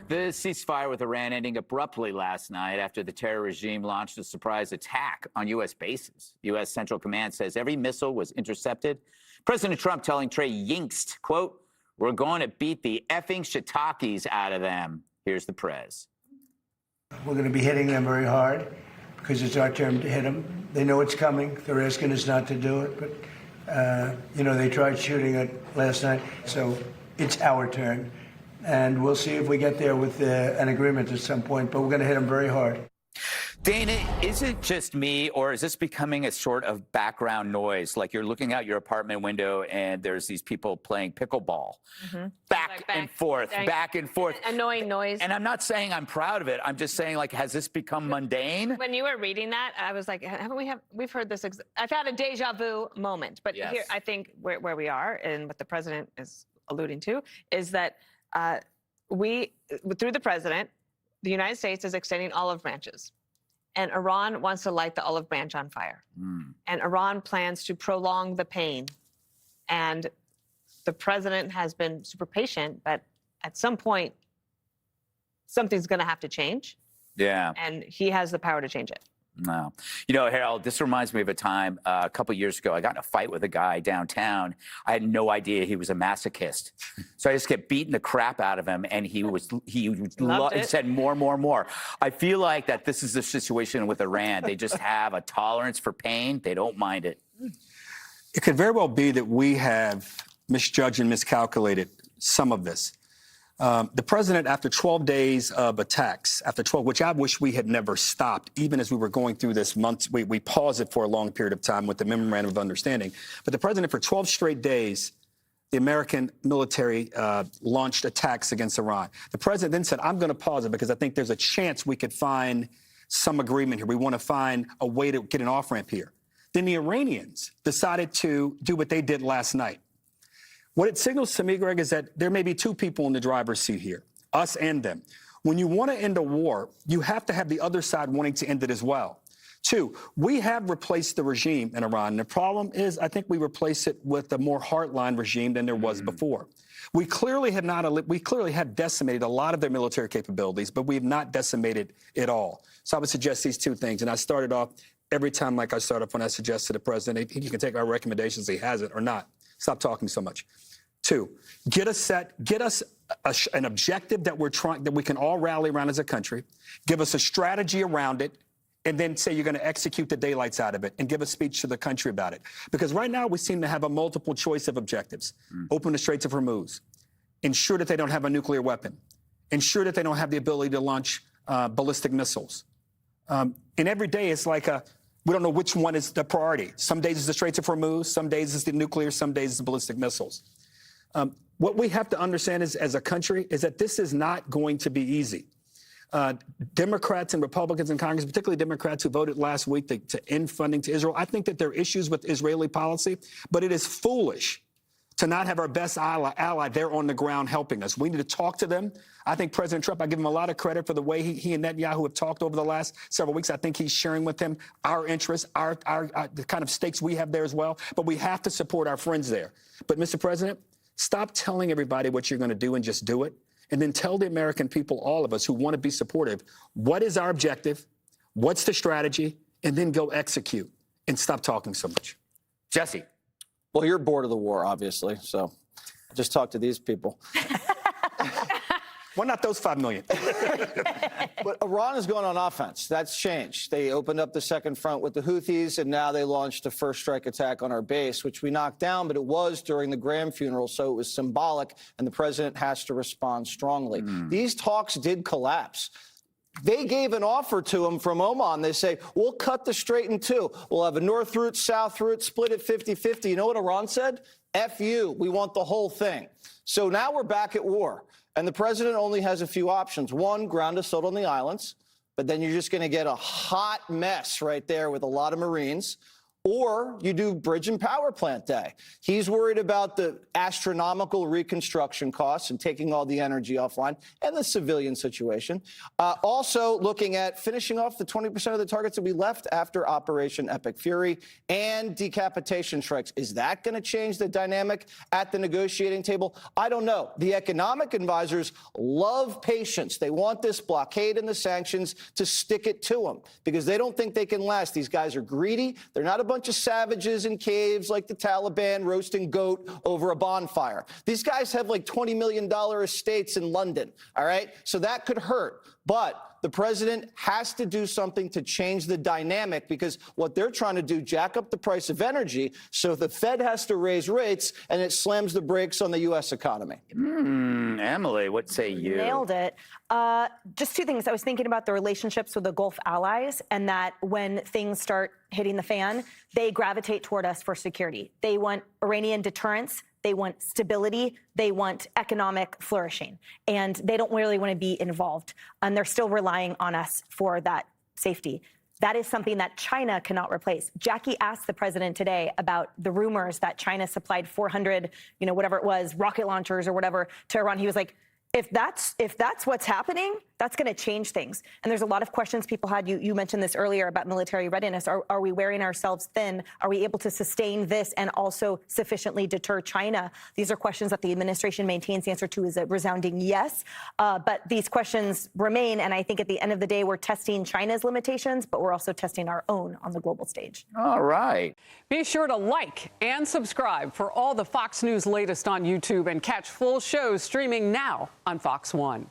The ceasefire with Iran ending abruptly last night after the terror regime launched a surprise attack on U.S. bases. U.S. Central Command says every missile was intercepted. President Trump telling Trey Yingst, quote, "We're going to beat the effing shiitakes out of them." Here's the prez. We're going to be hitting them very hard because it's our turn to hit them. They know it's coming. They're asking us not to do it, but, they tried shooting it last night, so it's our turn. And we'll see if we get there with an agreement at some point, but we're going to hit them very hard. Dana, is it just me, or is this becoming a sort of background noise? Like you're looking out your apartment window and there's these people playing pickleball, back and forth, back and forth. Annoying noise. And I'm not saying I'm proud of it. I'm just saying, like, has this become mundane? When you were reading that, I was like, we've heard this. I've had a deja vu moment. But Yes. Here, I think where we are and what the president is alluding to is that through the president, the United States is extending olive branches. And Iran wants to light the olive branch on fire. And Iran plans to prolong the pain. And the president has been super patient, but at some point, something's going to have to change. Yeah. And he has the power to change it. No. Harold, this reminds me of a time a couple years ago. I got in a fight with a guy downtown. I had no idea he was a masochist. So I just kept beating the crap out of him, and he said more. I feel like that this is the situation with Iran. They just have a tolerance for pain. They don't mind it. It could very well be that we have misjudged and miscalculated some of this. The president, after 12 days of attacks, which I wish we had never stopped, even as we were going through this month, we paused it for a long period of time with the memorandum of understanding. But the president, for 12 straight days, the American military launched attacks against Iran. The president then said, I'm going to pause it because I think there's a chance we could find some agreement here. We want to find a way to get an off-ramp here. Then the Iranians decided to do what they did last night. What it signals to me, Greg, is that there may be two people in the driver's seat here, us and them. When you want to end a war, you have to have the other side wanting to end it as well. Two, we have replaced the regime in Iran. The problem is, I think we replace it with a more hardline regime than there was before. We clearly have decimated a lot of their military capabilities, but we have not decimated it all. So I would suggest these two things. And I started off every time, like I start off when I suggest to the president, he can take our recommendations, he has it or not. Stop talking so much. Two, get us an objective that we can all rally around as a country. Give us a strategy around it, and then say you're going to execute the daylights out of it and give a speech to the country about it. Because right now we seem to have a multiple choice of objectives. Open the Straits of Hormuz. Ensure that they don't have a nuclear weapon. Ensure that they don't have the ability to launch ballistic missiles. And every day it's like we don't know which one is the priority. Some days it's the Straits of Hormuz, some days it's the nuclear, some days it's the ballistic missiles. What we have to understand as a country is that this is not going to be easy. Democrats and Republicans in Congress, particularly Democrats who voted last week to end funding to Israel, I think that there are issues with Israeli policy, but it is foolish to not have our best ally there on the ground helping us. We need to talk to them. I think President Trump, I give him a lot of credit for the way he and Netanyahu have talked over the last several weeks. I think he's sharing with him our interests, the kind of stakes we have there as well. But we have to support our friends there. But, Mr. President, stop telling everybody what you're going to do and just do it. And then tell the American people, all of us who want to be supportive, what is our objective, what's the strategy, and then go execute and stop talking so much. Jesse. Well, you're bored of the war, obviously, so just talk to these people. Well, not those 5 million. But Iran is going on offense. That's changed. They opened up the second front with the Houthis, and now they launched a first strike attack on our base, which we knocked down, but it was during the Graham funeral, so it was symbolic, and the president has to respond strongly. These talks did collapse. They gave an offer to him from Oman. They say, we'll cut the strait in two. We'll have a north route, south route, split it 50-50. You know what Iran said? F you. We want the whole thing. So now we're back at war. And the president only has a few options. One, ground assault on the islands. But then you're just going to get a hot mess right there with a lot of Marines. Or you do bridge and power plant day. He's worried about the astronomical reconstruction costs and taking all the energy offline and the civilian situation. Also looking at finishing off the 20% of the targets that we left after Operation Epic Fury and decapitation strikes. Is that going to change the dynamic at the negotiating table? I don't know. The economic advisors love patience. They want this blockade and the sanctions to stick it to them because they don't think they can last. These guys are greedy. They're not a bunch of savages in caves like the Taliban roasting goat over a bonfire. These guys have like $20 million estates in London, all right? So that could hurt. But the president has to do something to change the dynamic because what they're trying to do, jack up the price of energy, so the Fed has to raise rates and it slams the brakes on the U.S. economy. Emily, what say you? Nailed it. Just two things. I was thinking about the relationships with the Gulf allies and that when things start hitting the fan, they gravitate toward us for security. They want Iranian deterrence. They want stability. They want economic flourishing. And they don't really want to be involved. And they're still relying on us for that safety. That is something that China cannot replace. Jackie asked the president today about the rumors that China supplied 400, whatever it was, rocket launchers or whatever to Iran. He was like, if that's what's happening, that's going to change things. And there's a lot of questions people had. You mentioned this earlier about military readiness. Are we wearing ourselves thin? Are we able to sustain this and also sufficiently deter China? These are questions that the administration maintains. The answer to is a resounding yes. But these questions remain. And I think at the end of the day, we're testing China's limitations, but we're also testing our own on the global stage. All right. Be sure to like and subscribe for all the Fox News latest on YouTube and catch full shows streaming now on Fox One.